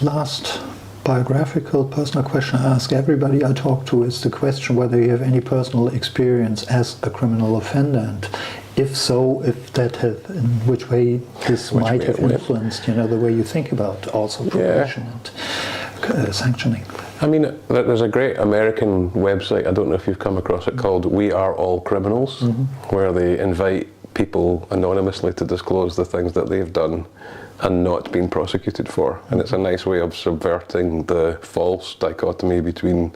last biographical personal question I ask everybody I talk to is the question whether you have any personal experience as a criminal offender, and if so, if that have, in which way this might have influenced, you know, the way you think about also probation and sanctioning. I mean, there's a great American website, I don't know if you've come across it, called We Are All Criminals, where they invite people anonymously to disclose the things that they've done and not been prosecuted for. And it's a nice way of subverting the false dichotomy between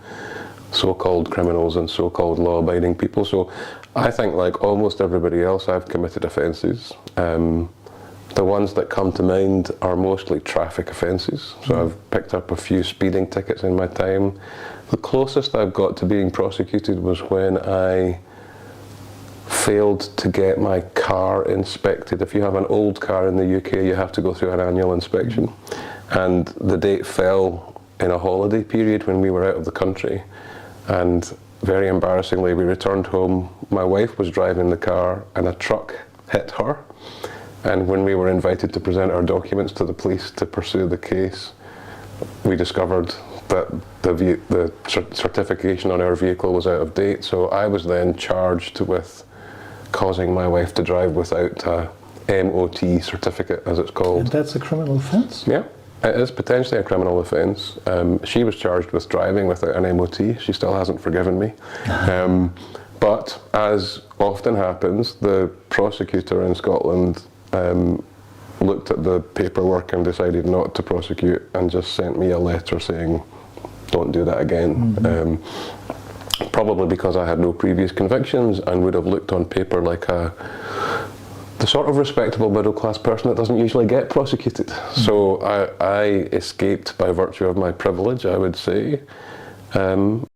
so-called criminals and so-called law-abiding people. So I think, like almost everybody else, I've committed offences. The ones that come to mind are mostly traffic offences. So I've picked up a few speeding tickets in my time. The closest I've got to being prosecuted was when I failed to get my car inspected. If you have an old car in the UK, you have to go through an annual inspection. And the date fell in a holiday period when we were out of the country. And very embarrassingly, we returned home. My wife was driving the car and a truck hit her. And when we were invited to present our documents to the police to pursue the case, we discovered that the certification on our vehicle was out of date. So I was then charged with causing my wife to drive without a MOT certificate, as it's called. And that's a criminal offence? Yeah, it is potentially a criminal offence. She was charged with driving without an MOT. She still hasn't forgiven me. But as often happens, the prosecutor in Scotland looked at the paperwork and decided not to prosecute and just sent me a letter saying, don't do that again. Probably because I had no previous convictions and would have looked on paper like the sort of respectable middle class person that doesn't usually get prosecuted. So I escaped by virtue of my privilege, I would say.